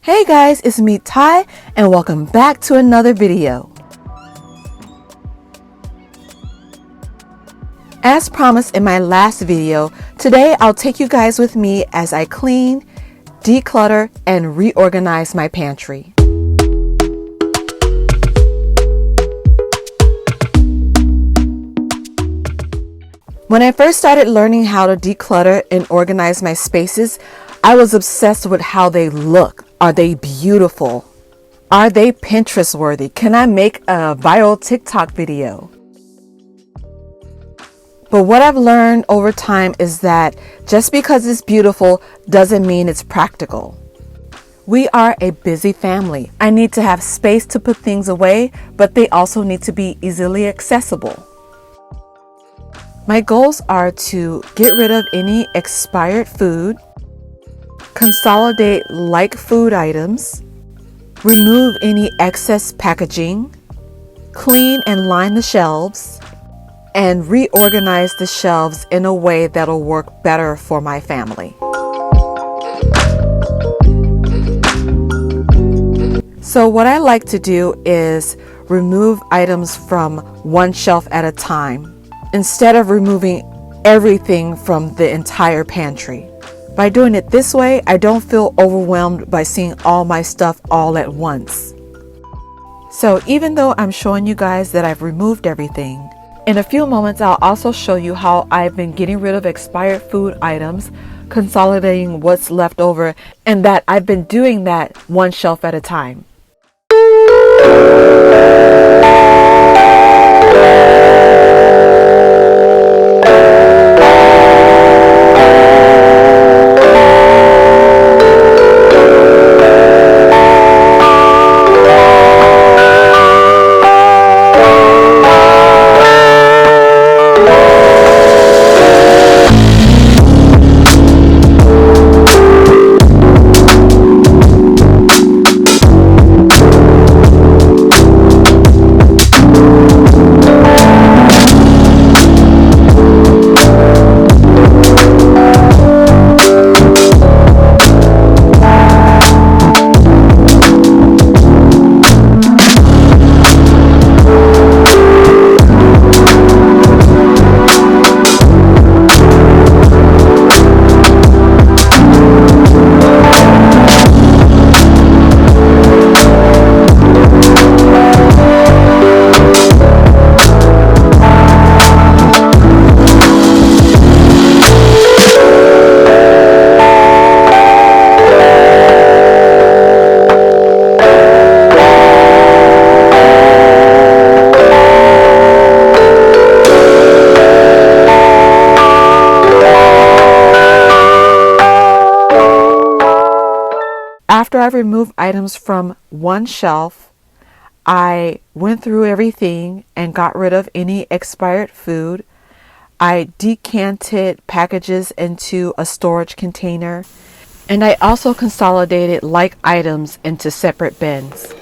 Hey guys, it's me Ty and welcome back to another video. As promised in my last video, today I'll take you guys with me as I clean, declutter, and reorganize my pantry. When I first started learning how to declutter and organize my spaces, I was obsessed with how they look. Are they beautiful? Are they Pinterest worthy? Can I make a viral TikTok video? But what I've learned over time is that just because it's beautiful doesn't mean it's practical. We are a busy family. I need to have space to put things away, but they also need to be easily accessible. My goals are to get rid of any expired food, consolidate like food items, remove any excess packaging, clean and line the shelves, and reorganize the shelves in a way that'll work better for my family. So what I like to do is remove items from one shelf at a time, instead of removing everything from the entire pantry. By doing it this way, I don't feel overwhelmed by seeing all my stuff all at once. So even though I'm showing you guys that I've removed everything, in a few moments I'll also show you how I've been getting rid of expired food items, consolidating what's left over, and that I've been doing that one shelf at a time. After I removed items from one shelf, I went through everything and got rid of any expired food. I decanted packages into a storage container, and I also consolidated like items into separate bins.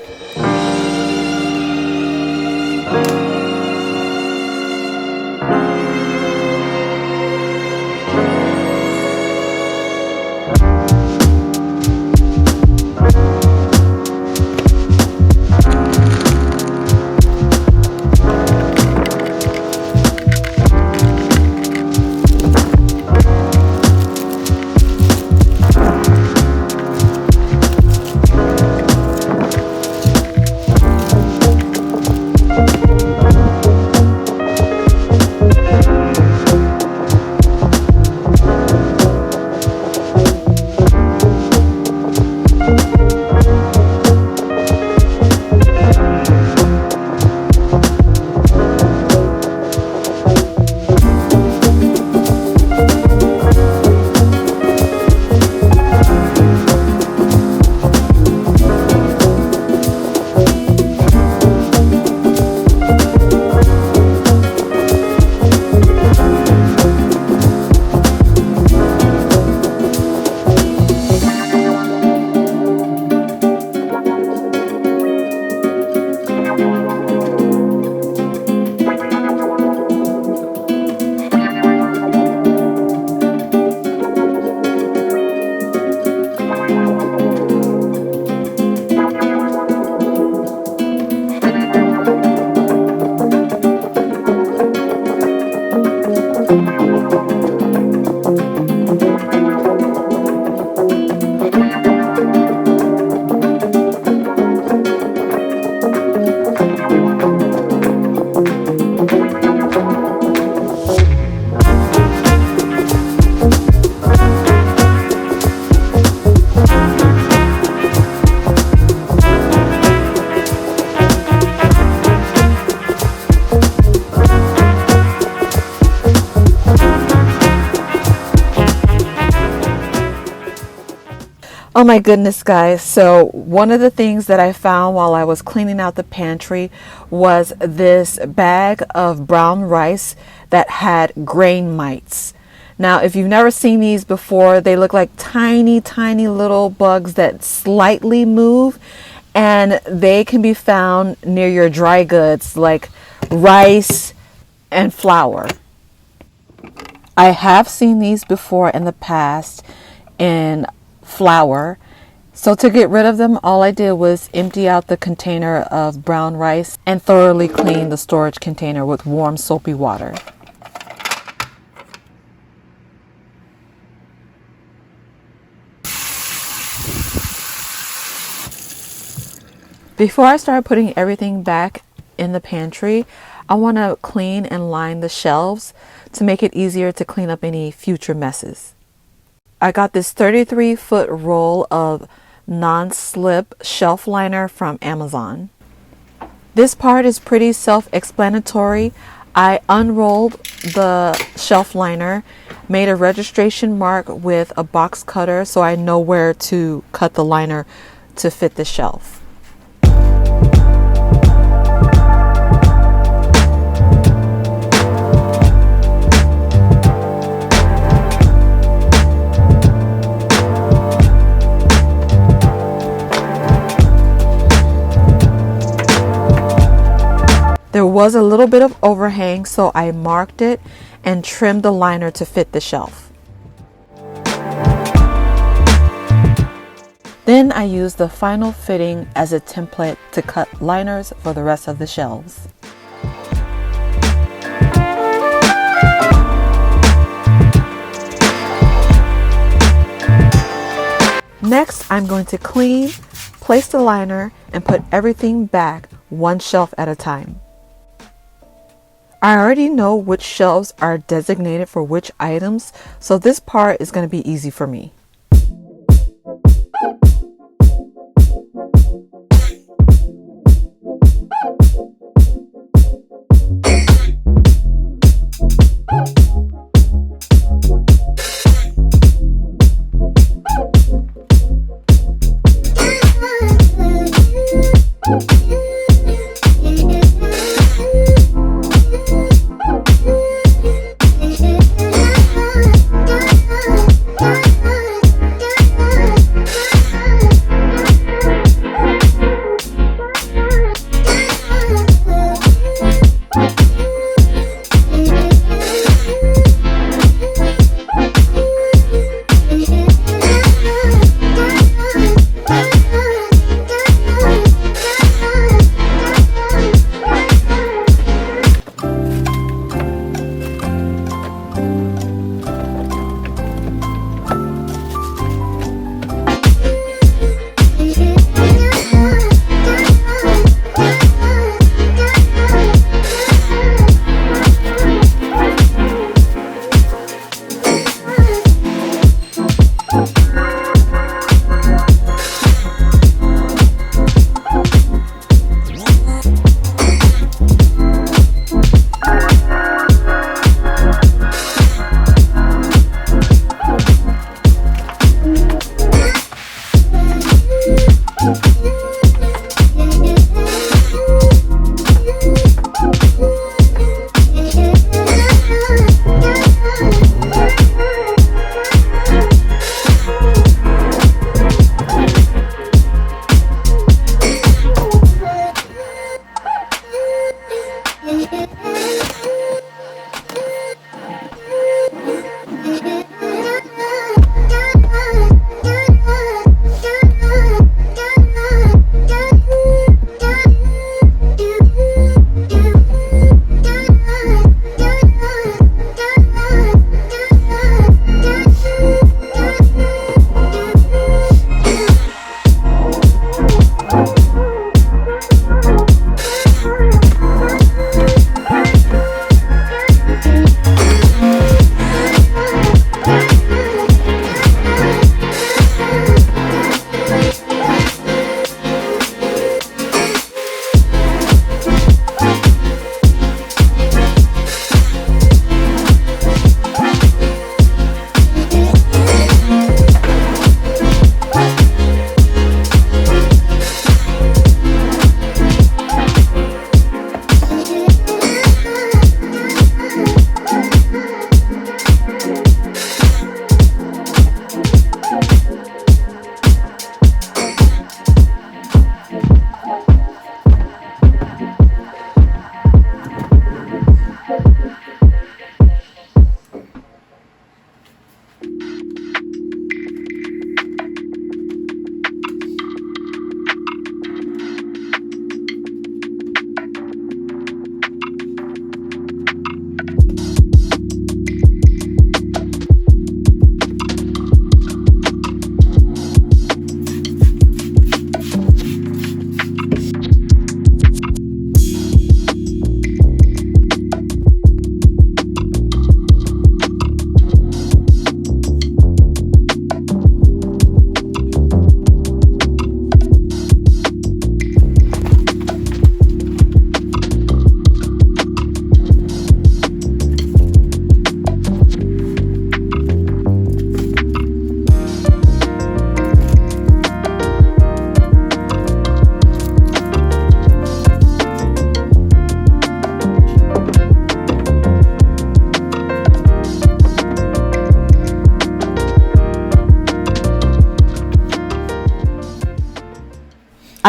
Oh my goodness, guys. So, one of the things that I found while I was cleaning out the pantry was this bag of brown rice that had grain mites. Now, if you've never seen these before, they look like tiny, tiny little bugs that slightly move, and they can be found near your dry goods like rice and flour. I have seen these before in the past in flour. So to get rid of them, all I did was empty out the container of brown rice and thoroughly clean the storage container with warm soapy water. Before I start putting everything back in the pantry, I want to clean and line the shelves to make it easier to clean up any future messes. I got this 33-foot roll of non-slip shelf liner from Amazon. This part is pretty self-explanatory. I unrolled the shelf liner, made a registration mark with a box cutter so I know where to cut the liner to fit the shelf. There was a little bit of overhang, so I marked it and trimmed the liner to fit the shelf. Then I used the final fitting as a template to cut liners for the rest of the shelves. Next, I'm going to clean, place the liner, and put everything back one shelf at a time. I already know which shelves are designated for which items, so this part is going to be easy for me.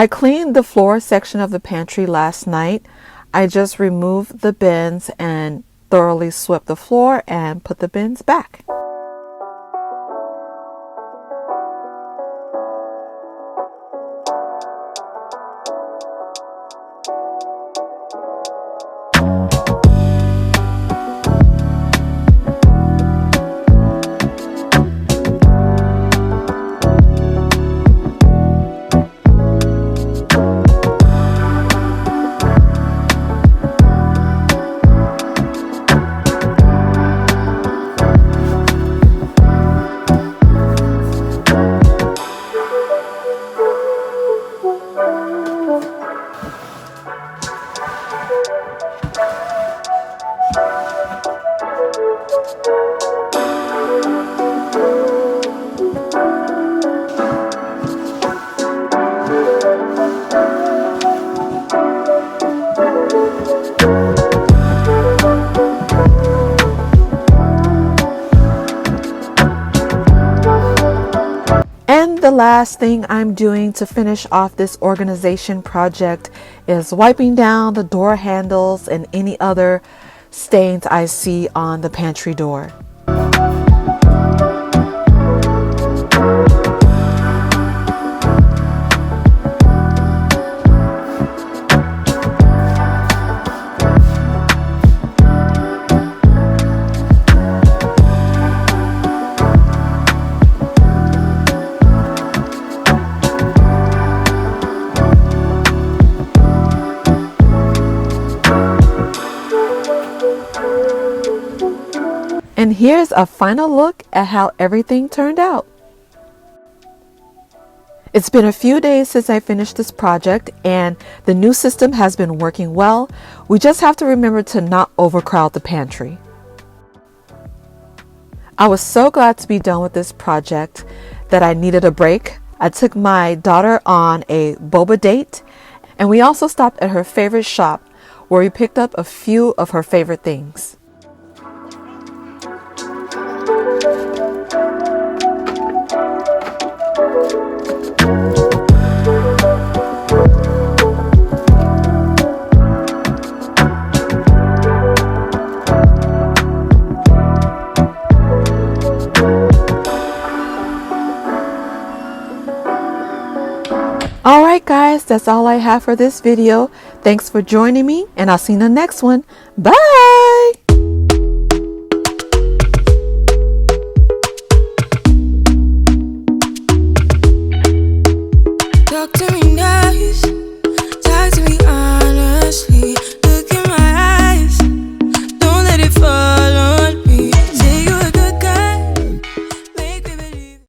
I cleaned the floor section of the pantry last night. I just removed the bins and thoroughly swept the floor and put the bins back. And the last thing I'm doing to finish off this organization project is wiping down the door handles and any other stains I see on the pantry door. And here's a final look at how everything turned out. It's been a few days since I finished this project and the new system has been working well. We just have to remember to not overcrowd the pantry. I was so glad to be done with this project that I needed a break. I took my daughter on a boba date and we also stopped at her favorite shop where we picked up a few of her favorite things. Alright guys, that's all I have for this video. Thanks for joining me and I'll see you in the next one. Bye! Talk to me nice.